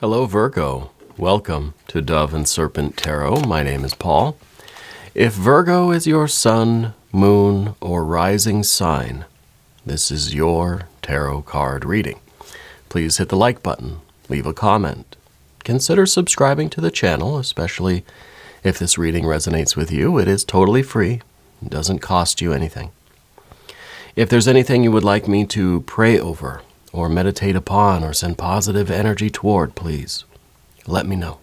Hello, Virgo. Welcome to Dove and Serpent Tarot. My name is Paul. If Virgo is your sun, moon, or rising sign, this is your tarot card reading. Please hit the like button, leave a comment. Consider subscribing to the channel, especially if this reading resonates with you. It is totally free. It doesn't cost you anything. If there's anything you would like me to pray over, or meditate upon, or send positive energy toward, please let me know.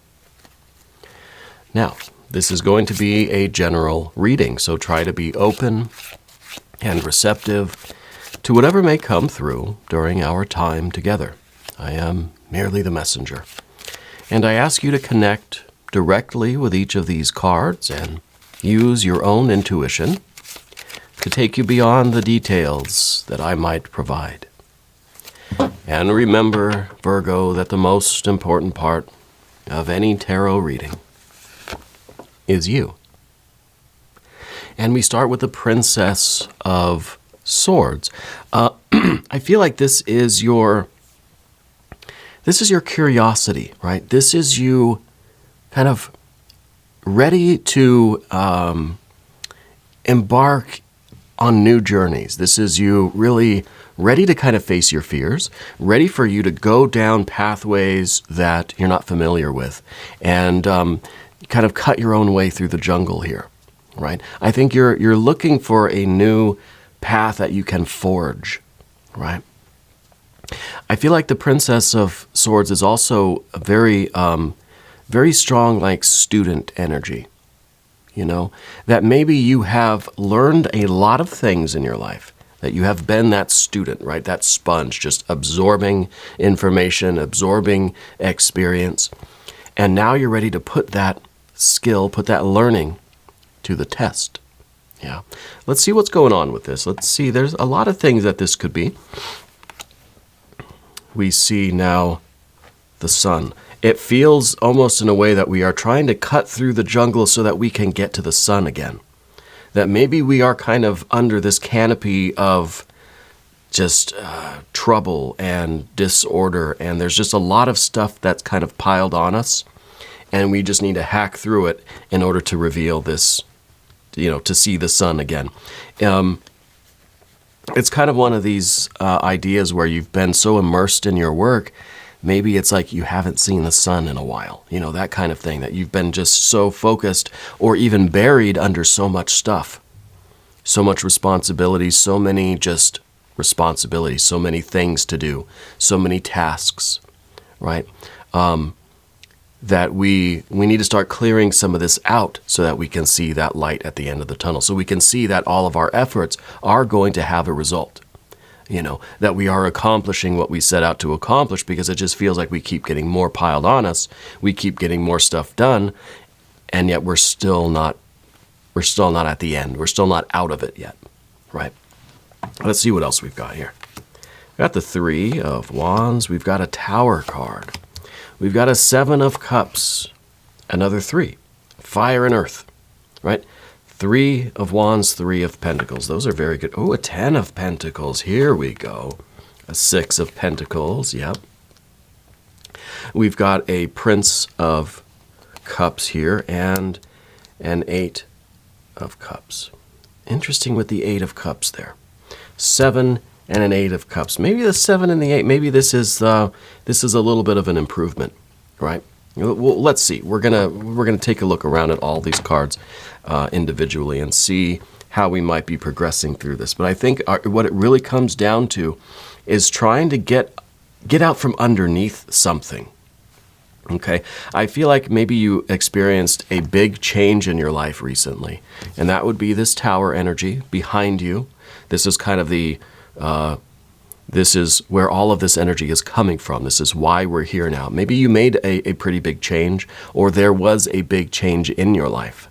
Now, this is going to be a general reading, so try to be open and receptive to whatever may come through during our time together. I am merely the messenger. And I ask you to connect directly with each of these cards and use your own intuition to take you beyond the details that I might provide. And remember, Virgo, that the most important part of any tarot reading is you. And we start with the Princess of Swords. I feel like this is your curiosity, right? This is you kind of ready to embark on new journeys. This is you really ready to kind of face your fears, ready for you to go down pathways that you're not familiar with, and kind of cut your own way through the jungle here, right? I think you're looking for a new path that you can forge, right? I feel like the Princess of Swords is also a very strong, like, student energy, you know, that maybe you have learned a lot of things in your life, that you have been that student, right? That sponge, just absorbing information, absorbing experience. And now you're ready to put that skill, put that learning to the test. Yeah. Let's see what's going on with this. Let's see. There's a lot of things that this could be. We see now the sun. It feels almost in a way that we are trying to cut through the jungle so that we can get to the sun again. That maybe we are kind of under this canopy of just trouble and disorder, and there's just a lot of stuff that's kind of piled on us, and we just need to hack through it in order to reveal this, you know, to see the sun again. It's kind of one of these ideas where you've been so immersed in your work, maybe it's like you haven't seen the sun in a while, you know, that kind of thing, that you've been just so focused or even buried under so much stuff, so much responsibility, so many just responsibilities, so many things to do, so many tasks, right? That we need to start clearing some of this out so that we can see that light at the end of the tunnel, so we can see that all of our efforts are going to have a result. You know, that we are accomplishing what we set out to accomplish, because it just feels like we keep getting more piled on us. We keep getting more stuff done, and yet we're still not at the end. We're still not out of it yet, right? Let's see what else we've got here. We've got the Three of Wands. We've got a Tower card. We've got a Seven of Cups. Another three. Fire and Earth, right? Three of Wands, Three of Pentacles. Those are very good. Oh, a Ten of Pentacles. Here we go. A Six of Pentacles. Yep. We've got a Prince of Cups here and an Eight of Cups. Interesting with the Eight of Cups there. Seven and an Eight of Cups. Maybe the Seven and the Eight. Maybe this is a little bit of an improvement, right? Well, let's see. We're gonna take a look around at all these cards individually and see how we might be progressing through this. But I think what it really comes down to is trying to get out from underneath something. Okay, I feel like maybe you experienced a big change in your life recently, and that would be this Tower energy behind you. This is kind of this is where all of this energy is coming from. This is why we're here now. Maybe you made a pretty big change, or there was a big change in your life.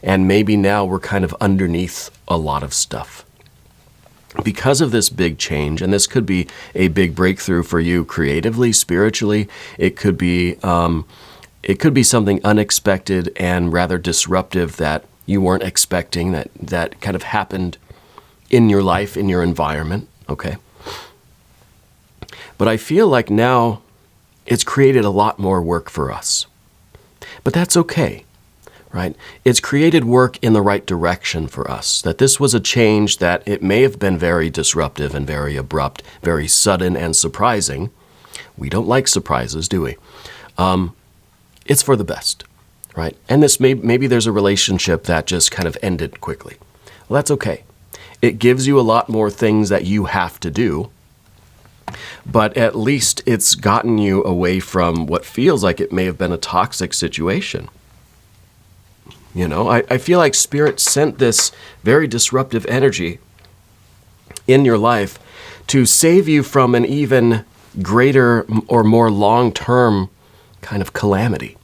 And maybe now we're kind of underneath a lot of stuff. Because of this big change, and this could be a big breakthrough for you creatively, spiritually, it could be something unexpected and rather disruptive that you weren't expecting, that kind of happened in your life, in your environment, okay? But I feel like now it's created a lot more work for us. But that's okay, right? It's created work in the right direction for us. That this was a change that it may have been very disruptive and very abrupt, very sudden and surprising. We don't like surprises, do we? It's for the best, right? And this maybe there's a relationship that just kind of ended quickly. Well, that's okay. It gives you a lot more things that you have to do, but at least it's gotten you away from what feels like it may have been a toxic situation. You know, I feel like Spirit sent this very disruptive energy in your life to save you from an even greater or more long-term kind of calamity.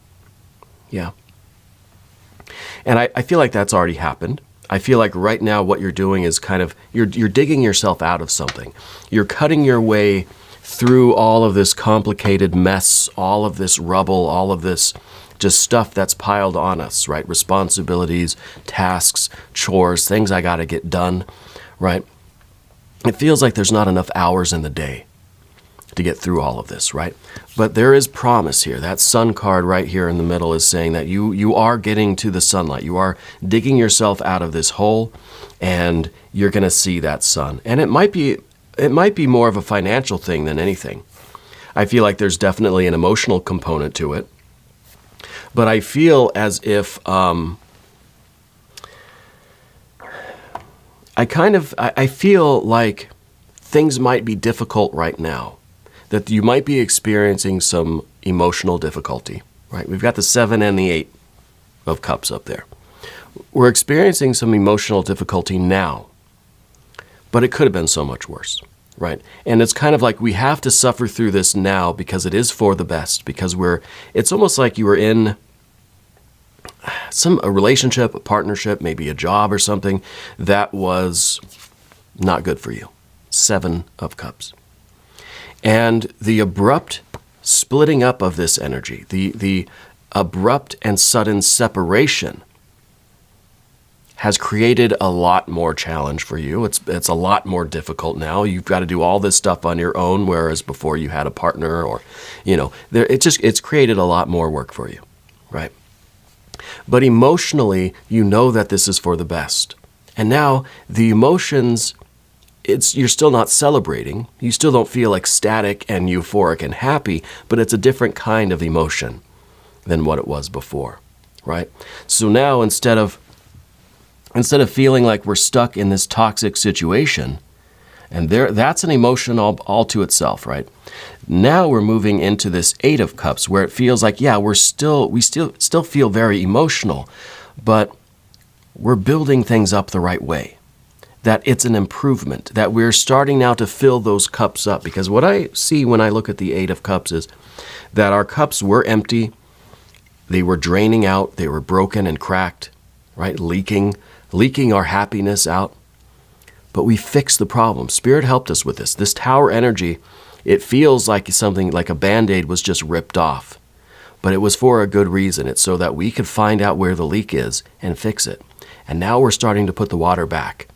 Yeah. And I feel like that's already happened. I feel like right now what you're doing is kind of, you're digging yourself out of something. You're cutting your way through all of this complicated mess, all of this rubble, all of this just stuff that's piled on us, right? Responsibilities, tasks, chores, things I got to get done, right? It feels like there's not enough hours in the day to get through all of this, right? But there is promise here. That sun card right here in the middle is saying that you are getting to the sunlight. You are digging yourself out of this hole, and you're going to see that sun. And it might be more of a financial thing than anything. I feel like there's definitely an emotional component to it. But I feel as if I feel like things might be difficult right now, that you might be experiencing some emotional difficulty, right? We've got the 7 and the 8 of cups up there. We're experiencing some emotional difficulty now, but it could have been so much worse, right? And it's kind of like we have to suffer through this now because it is for the best, because it's almost like you were in a relationship, a partnership, maybe a job or something that was not good for you. 7 of cups. And the abrupt splitting up of this energy, the abrupt and sudden separation has created a lot more challenge for you. It's a lot more difficult now. You've got to do all this stuff on your own, whereas before you had a partner, or, you know, it's created a lot more work for you, right? But emotionally, you know that this is for the best. And now the emotions, you're still not celebrating. You still don't feel ecstatic and euphoric and happy, but it's a different kind of emotion than what it was before, right? So now instead of feeling like we're stuck in this toxic situation, and that's an emotion all to itself, right? Now we're moving into this 8 of cups where it feels like, yeah, we still feel very emotional, but we're building things up the right way. That it's an improvement, that we're starting now to fill those cups up. Because what I see when I look at the 8 of cups is that our cups were empty, they were draining out, they were broken and cracked, right? Leaking our happiness out. But we fixed the problem. Spirit helped us with this. This tower energy, it feels like something like a Band-Aid was just ripped off. But it was for a good reason. It's so that we could find out where the leak is and fix it. And now we're starting to put the water back.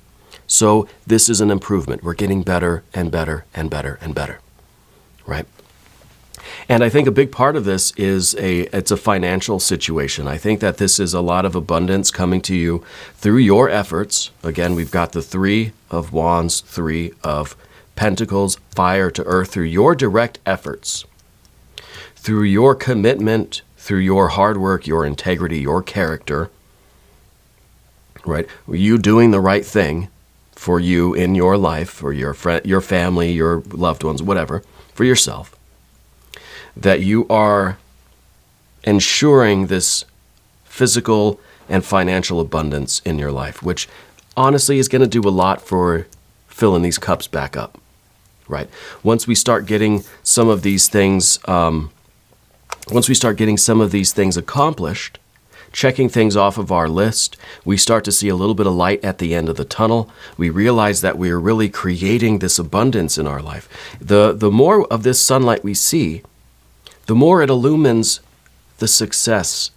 So this is an improvement. We're getting better and better and better and better, right? And I think a big part of this is it's a financial situation. I think that this is a lot of abundance coming to you through your efforts. Again, we've got the 3 of Wands, 3 of Pentacles, fire to earth, through your direct efforts, through your commitment, through your hard work, your integrity, your character, right? You doing the right thing for you in your life, for your friend, your family, your loved ones, whatever, for yourself, that you are ensuring this physical and financial abundance in your life, which honestly is going to do a lot for filling these cups back up, right? Once we start getting some of these things, accomplished, checking things off of our list, we start to see a little bit of light at the end of the tunnel. We realize that we are really creating this abundance in our life. The more of this sunlight we see, the more it illumines the success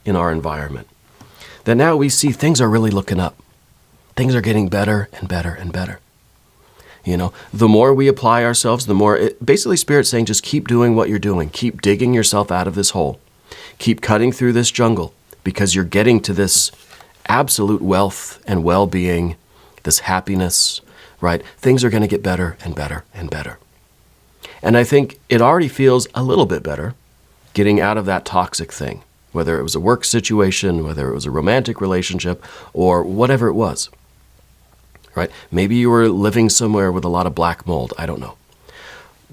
in our environment. That now we see things are really looking up. Things are getting better and better and better. The more we apply ourselves, the more, basically Spirit's saying, just keep doing what you're doing. Keep digging yourself out of this hole. Keep cutting through this jungle, because you're getting to this absolute wealth and well-being, this happiness, right? Things are going to get better and better and better. And I think it already feels a little bit better getting out of that toxic thing, whether it was a work situation, whether it was a romantic relationship, or whatever it was, right? Maybe you were living somewhere with a lot of black mold. I don't know.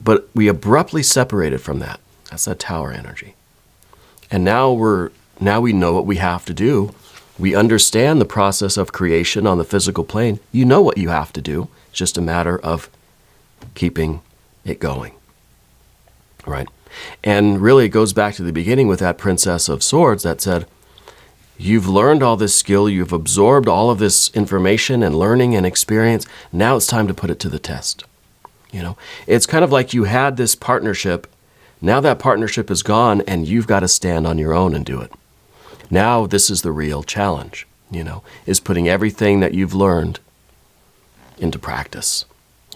But we abruptly separated from that. That's that tower energy. And now we know what we have to do. We understand the process of creation on the physical plane. You know what you have to do. It's just a matter of keeping it going, right? And really, it goes back to the beginning with that Princess of Swords that said, you've learned all this skill, you've absorbed all of this information and learning and experience. Now it's time to put it to the test. It's kind of like you had this partnership. Now that partnership is gone, and you've got to stand on your own and do it. Now this is the real challenge, is putting everything that you've learned into practice.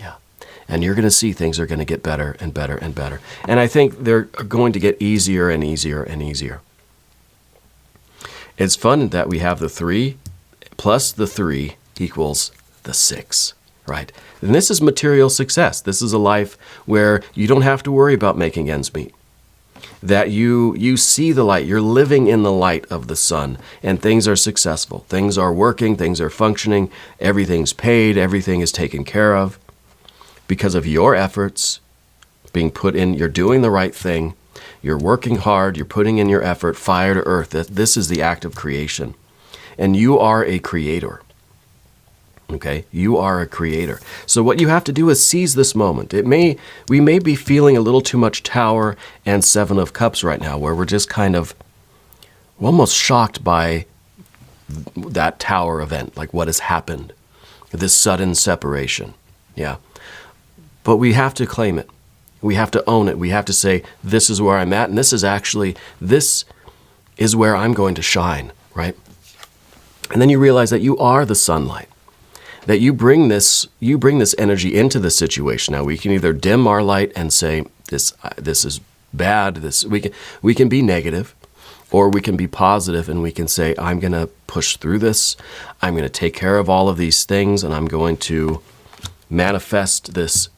Yeah. And you're going to see things are going to get better and better and better. And I think they're going to get easier and easier and easier. It's fun that we have the 3 plus the 3 equals the 6, right? And this is material success. This is a life where you don't have to worry about making ends meet. That you see the light, you're living in the light of the sun, and things are successful. Things are working, things are functioning, everything's paid, everything is taken care of. Because of your efforts being put in, you're doing the right thing, you're working hard, you're putting in your effort, fire to earth. This is the act of creation. And you are a creator. Okay? You are a creator. So what you have to do is seize this moment. We may be feeling a little too much Tower and 7 of Cups right now, where we're just kind of almost shocked by that Tower event, like what has happened, this sudden separation. Yeah. But we have to claim it. We have to own it. We have to say, this is where I'm at, and this is where I'm going to shine, right? And then you realize that you are the sunlight. That you bring this energy into the situation. Now we can either dim our light and say this is bad. We can be negative, or we can be positive and we can say, I'm going to push through this. I'm going to take care of all of these things, and I'm going to manifest this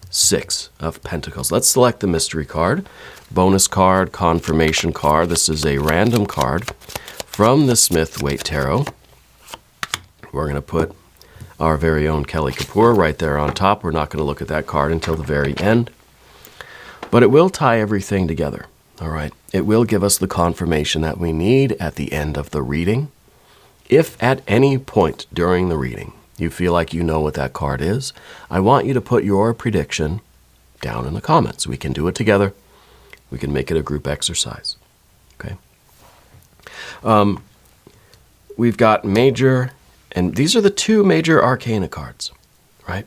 6 of Pentacles. Let's select the mystery card, bonus card, confirmation card. This is a random card from the Smith-Waite Tarot. We're going to put our very own Kelly Kapoor right there on top. We're not going to look at that card until the very end. But it will tie everything together, all right? It will give us the confirmation that we need at the end of the reading. If at any point during the reading you feel like you know what that card is, I want you to put your prediction down in the comments. We can do it together. We can make it a group exercise, okay? We've got major. And these are the 2 major arcana cards, right?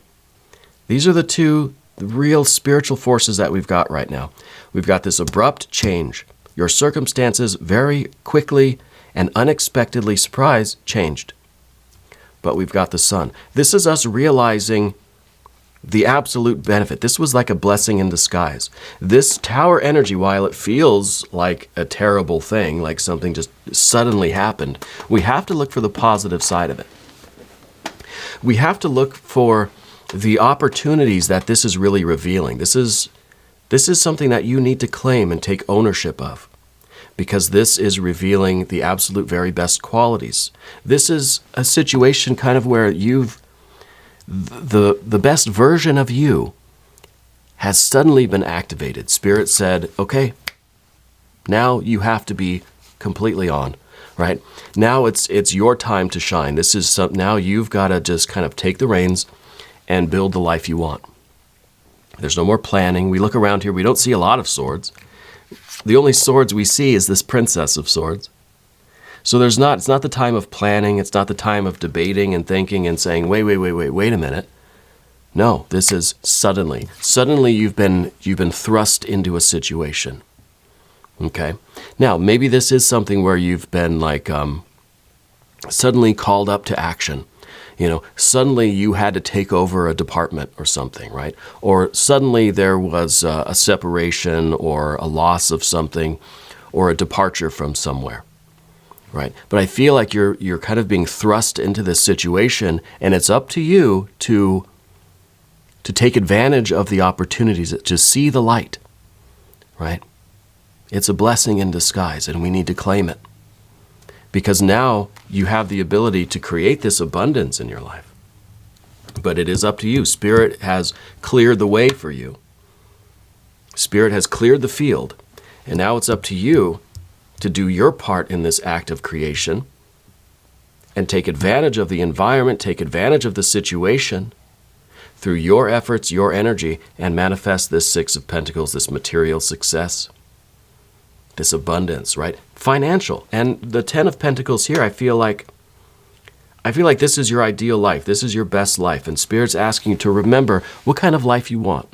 These are the 2 real spiritual forces that we've got right now. We've got this abrupt change. Your circumstances very quickly and unexpectedly changed. But we've got the sun. This is us realizing the absolute benefit. This was like a blessing in disguise. This Tower energy, while it feels like a terrible thing, like something just suddenly happened, we have to look for the positive side of it. We have to look for the opportunities that this is really revealing. This is something that you need to claim and take ownership of, because this is revealing the absolute very best qualities. This is a situation kind of where the best version of you has suddenly been activated. Spirit said, okay, now you have to be completely on. Right? Now it's your time to shine. Now you've got to just kind of take the reins and build the life you want. There's no more planning. We look around here, we don't see a lot of swords. The only swords we see is this Princess of Swords. So it's not the time of planning, it's not the time of debating and thinking and saying, wait a minute. No, this is suddenly. Suddenly you've been thrust into a situation. Okay. Now, maybe this is something where you've been like suddenly called up to action. Suddenly you had to take over a department or something, right? Or suddenly there was a separation or a loss of something or a departure from somewhere, right? But I feel like you're kind of being thrust into this situation, and it's up to you to take advantage of the opportunities, to see the light, right? It's a blessing in disguise, and we need to claim it. Because now you have the ability to create this abundance in your life. But it is up to you. Spirit has cleared the way for you. Spirit has cleared the field. And now it's up to you to do your part in this act of creation and take advantage of the environment, take advantage of the situation through your efforts, your energy, and manifest this Six of Pentacles, this material success, this abundance, right? Financial. And the Ten of Pentacles here, I feel like this is your ideal life. This is your best life. And Spirit's asking you to remember what kind of life you want.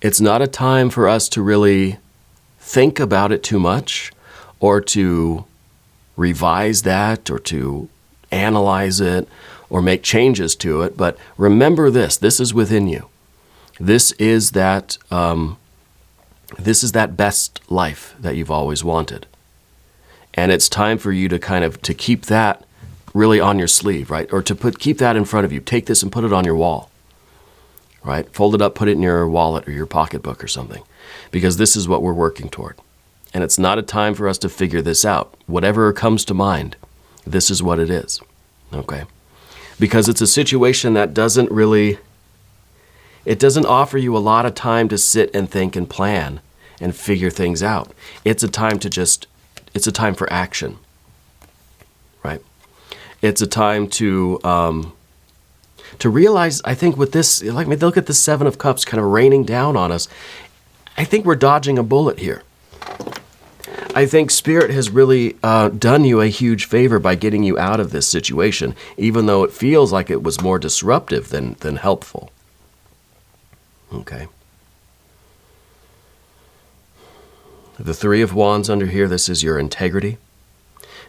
It's not a time for us to really think about it too much or to revise that or to analyze it or make changes to it. But remember this is within you. This is that best life that you've always wanted. And it's time for you to keep that really on your sleeve, right? Or to keep that in front of you. Take this and put it on your wall, right? Fold it up, put it in your wallet or your pocketbook or something, because this is what we're working toward. And it's not a time for us to figure this out. Whatever comes to mind, this is what it is, okay? Because it's a situation that doesn't offer you a lot of time to sit and think and plan and figure things out. It's a time for action, right? It's a time to realize, I think with this, look at the Seven of Cups kind of raining down on us. I think we're dodging a bullet here. I think Spirit has really done you a huge favor by getting you out of this situation, even though it feels like it was more disruptive than helpful. Okay. The Three of Wands under here, this is your integrity.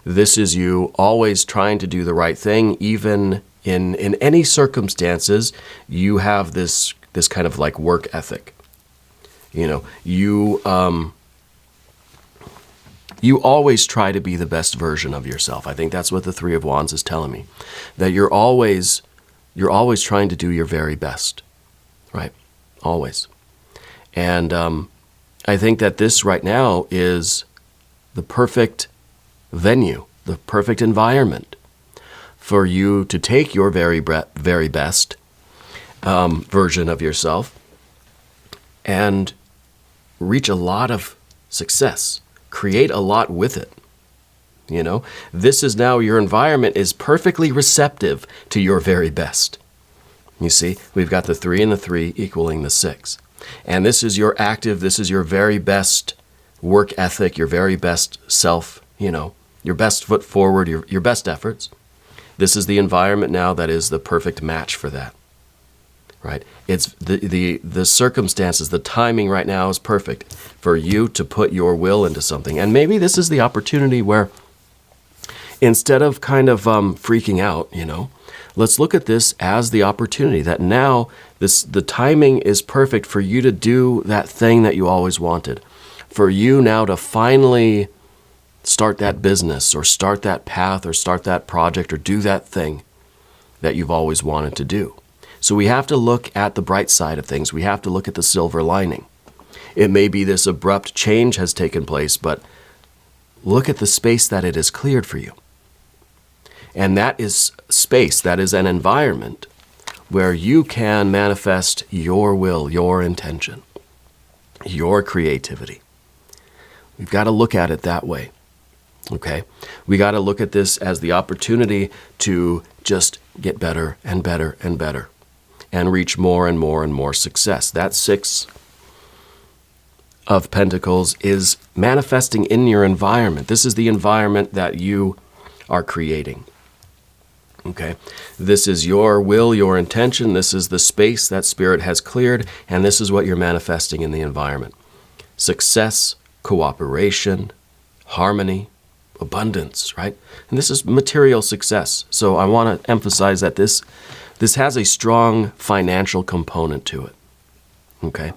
This is you always trying to do the right thing, even in any circumstances. You have this kind of like work ethic. You always try to be the best version of yourself. I think that's what the Three of Wands is telling me. That you're always trying to do your very best, right? Always. And I think that this right now is the perfect venue, the perfect environment for you to take your very best version of yourself and reach a lot of success, create a lot with it. This is now, your environment is perfectly receptive to your very best. You see, we've got the 3 and the 3 equaling the 6. And this is your very best work ethic, your very best self, your best foot forward, your best efforts. This is the environment now that is the perfect match for that, right? It's the circumstances, the timing right now is perfect for you to put your will into something. And maybe this is the opportunity where instead of kind of freaking out, let's look at this as the opportunity that now the timing is perfect for you to do that thing that you always wanted. For you now to finally start that business or start that path or start that project or do that thing that you've always wanted to do. So we have to look at the bright side of things. We have to look at the silver lining. It may be this abrupt change has taken place, but look at the space that it has cleared for you. And that is space, that is an environment where you can manifest your will, your intention, your creativity. We've got to look at it that way, okay? We got to look at this as the opportunity to just get better and better and better and reach more and more and more success. That 6 of Pentacles is manifesting in your environment. This is the environment that you are creating. Okay, this is your will, your intention. This is the space that Spirit has cleared, and this is what you're manifesting in the environment. Success, cooperation, harmony, abundance, right? And this is material success. So I want to emphasize that this has a strong financial component to it. Okay?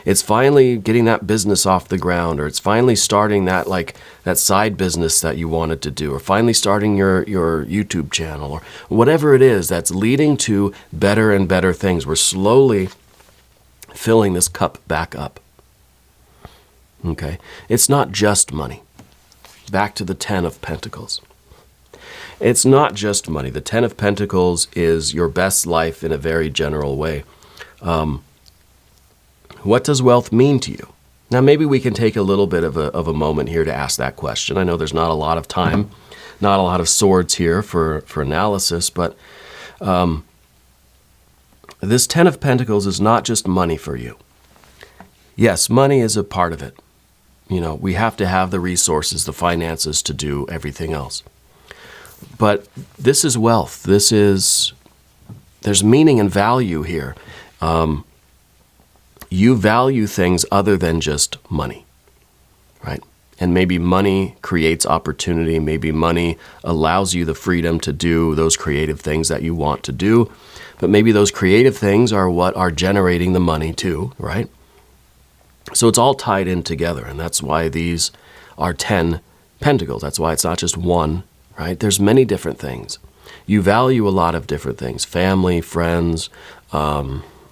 It's finally getting that business off the ground, or it's finally starting that side business that you wanted to do, or finally starting your YouTube channel, or whatever it is that's leading to better and better things. We're slowly filling this cup back up. Okay? It's not just money. Back to the Ten of Pentacles. It's not just money. The Ten of Pentacles is your best life in a very general way. What does wealth mean to you? Now, maybe we can take a little bit of a moment here to ask that question. I know there's not a lot of time, not a lot of swords here for analysis, but this Ten of Pentacles is not just money for you. Yes, money is a part of it. You know, we have to have the resources, the finances to do everything else. But this is wealth. There's meaning and value here. You value things other than just money, right? And maybe money creates opportunity. Maybe money allows you the freedom to do those creative things that you want to do. But maybe those creative things are what are generating the money too, right? So it's all tied in together. And that's why these are 10 pentacles. That's why it's not just one, right? There's many different things. You value a lot of different things. Family, friends,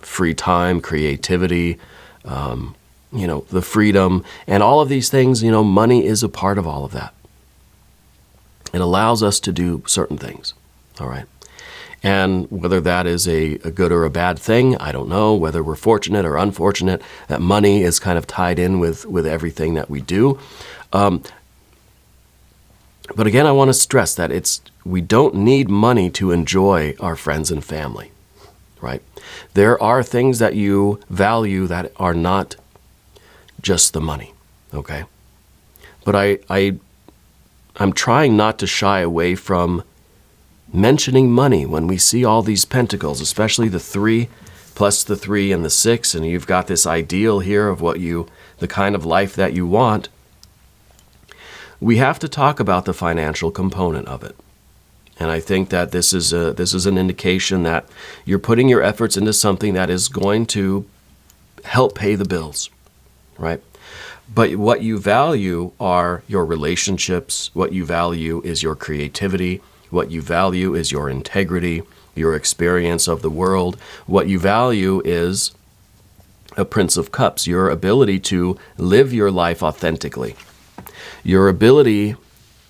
free time, creativity, the freedom, and all of these things, money is a part of all of that. It allows us to do certain things, all right? And whether that is a good or a bad thing, I don't know. Whether we're fortunate or unfortunate, that money is kind of tied in with everything that we do. But again, I want to stress that we don't need money to enjoy our friends and family, right? There are things that you value that are not just the money, okay? But I'm trying not to shy away from mentioning money when we see all these pentacles, especially the 3 plus the 3 and the 6, and you've got this ideal here of the kind of life that you want. We have to talk about the financial component of it. And I think that this is an indication that you're putting your efforts into something that is going to help pay the bills, right? But what you value are your relationships. What you value is your creativity. What you value is your integrity, your experience of the world. What you value is a Prince of Cups, your ability to live your life authentically, your ability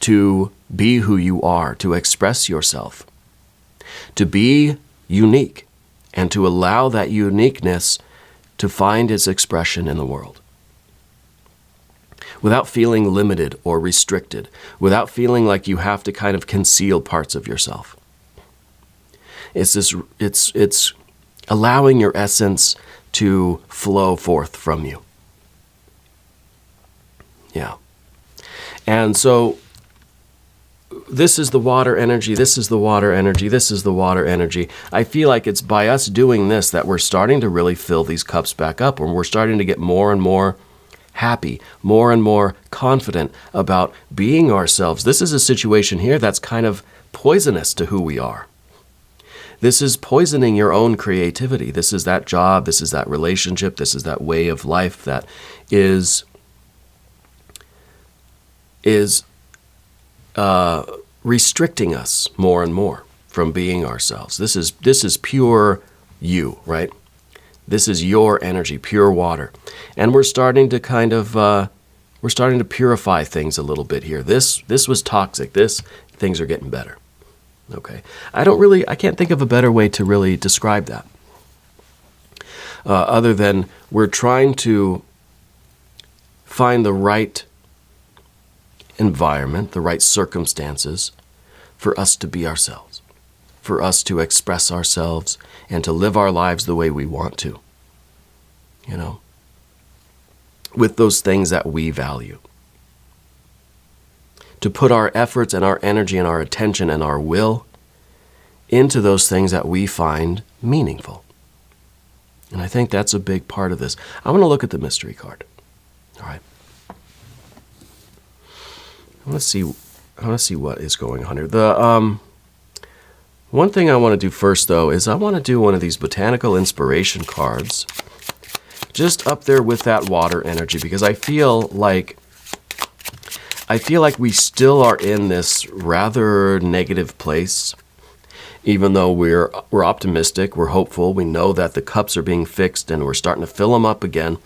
to be who you are, to express yourself, to be unique, and to allow that uniqueness to find its expression in the world. Without feeling limited or restricted, without feeling like you have to kind of conceal parts of yourself. It's allowing your essence to flow forth from you. Yeah. And so this is the water energy, this is the water energy, this is the water energy. I feel like it's by us doing this that we're starting to really fill these cups back up, and we're starting to get more and more happy, more and more confident about being ourselves. This is a situation here that's kind of poisonous to who we are. This is poisoning your own creativity. This is that job, this is that relationship, this is that way of life that is restricting us more and more from being ourselves. This is pure you, right? This is your energy, pure water. And we're starting to kind of, we're starting to purify things a little bit here. This was toxic. Things are getting better. Okay. I can't think of a better way to really describe that. Other than we're trying to find the right environment, the right circumstances for us to be ourselves, for us to express ourselves and to live our lives the way we want to, with those things that we value. To put our efforts and our energy and our attention and our will into those things that we find meaningful. And I think that's a big part of this. I want to look at the mystery card. All right. Let's see I want to see what is going on here. The one thing I want to do first, though, is I want to do one of these botanical inspiration cards, just up there with that water energy, because I feel like we still are in this rather negative place. Even though we're optimistic, we're hopeful, we know that the cups are being fixed and we're starting to fill them up again,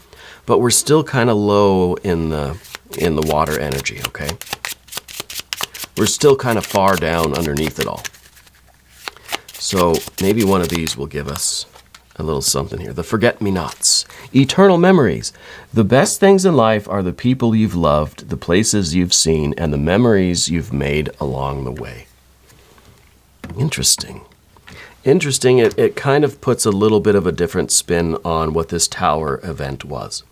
but we're still kind of low in the water energy, okay? We're still kind of far down underneath it all. So maybe one of these will give us a little something here. The forget-me-nots. Eternal memories. The best things in life are the people you've loved, the places you've seen, and the memories you've made along the way. Interesting. Interesting. It kind of puts a little bit of a different spin on what this tower event was.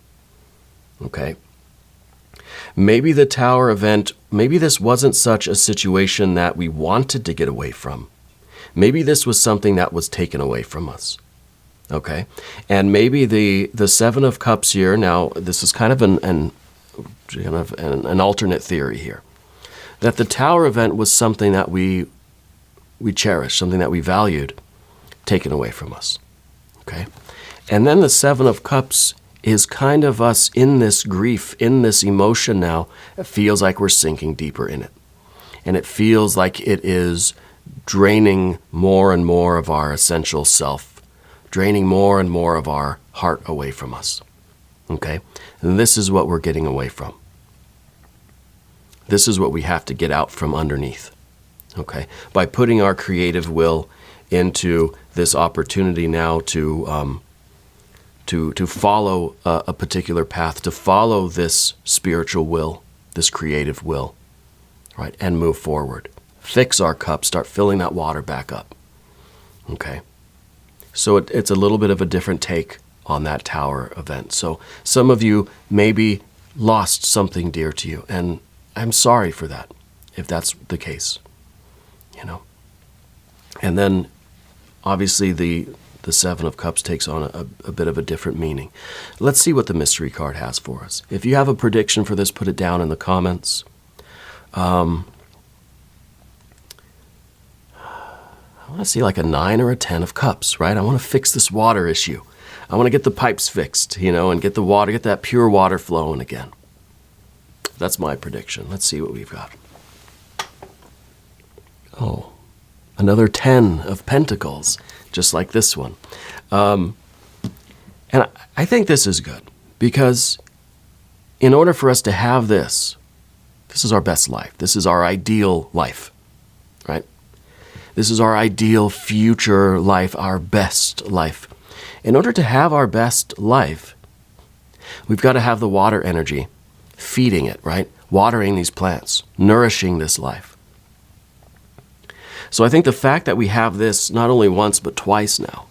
Okay? Maybe the tower event, maybe this wasn't such a situation that we wanted to get away from. Maybe this was something that was taken away from us. Okay? And maybe the Seven of Cups here, now this is kind of an alternate theory here, that the tower event was something that we cherished, something that we valued, taken away from us. Okay? And then the Seven of Cups is kind of us in this grief, in this emotion now. It feels like we're sinking deeper in it. And it feels like it is draining more and more of our essential self, draining more and more of our heart away from us. Okay? And this is what we're getting away from. This is what we have to get out from underneath. Okay, by putting our creative will into this opportunity now to follow a particular path, to follow this spiritual will, this creative will, right, and move forward. Fix our cup, start filling that water back up. Okay, so it's a little bit of a different take on that tower event. So some of you maybe lost something dear to you, and I'm sorry for that, if that's the case. You know, and then obviously the Seven of Cups takes on a bit of a different meaning. Let's see what the mystery card has for us. If you have a prediction for this, put it down in the comments. I want to see like a 9 or a 10 of Cups, right? I want to fix this water issue. I want to get the pipes fixed, you know, and get the water, get that pure water flowing again. That's my prediction. Let's see what we've got. Oh, another 10 of Pentacles, just like this one. And I think this is good, because in order for us to have this is our best life. This is our ideal life, right? This is our ideal future life, our best life. In order to have our best life, we've got to have the water energy feeding it, right? Watering these plants, nourishing this life. So I think the fact that we have this not only once but twice now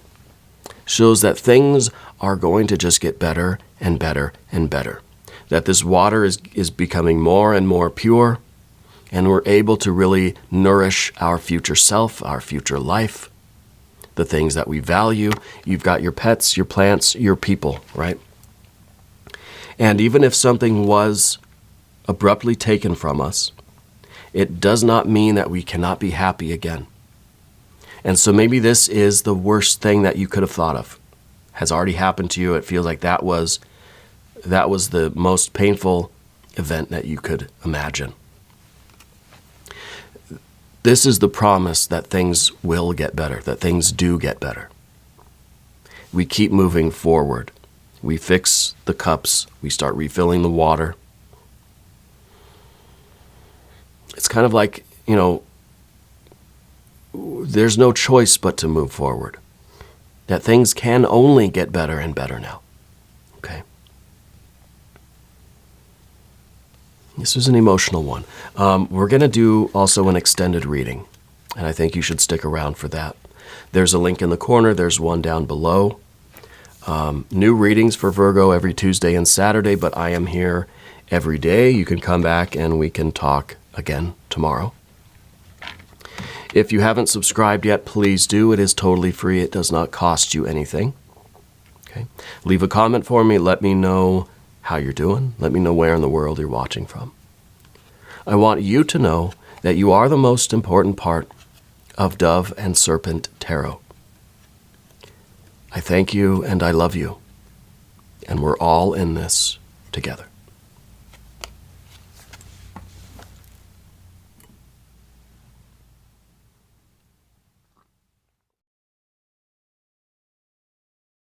shows that things are going to just get better and better and better. That this water is becoming more and more pure, and we're able to really nourish our future self, our future life, the things that we value. You've got your pets, your plants, your people, right? And even if something was abruptly taken from us, it does not mean that we cannot be happy again. And so maybe this is the worst thing that you could have thought of. Has already happened to you. It feels like that was the most painful event that you could imagine. This is the promise that things will get better, that things do get better. We keep moving forward. We fix the cups. We start refilling the water. It's kind of like, you know, there's no choice but to move forward. That things can only get better and better now. Okay? This is an emotional one. We're going to do also an extended reading, and I think you should stick around for that. There's a link in the corner. There's one down below. New readings for Virgo every Tuesday and Saturday, but I am here every day. You can come back and we can talk again tomorrow. If you haven't subscribed yet, please do. It is totally free. It does not cost you anything. Okay? Leave a comment for me. Let me know how you're doing. Let me know where in the world you're watching from. I want you to know that you are the most important part of Dove and Serpent Tarot. I thank you and I love you, and we're all in this together.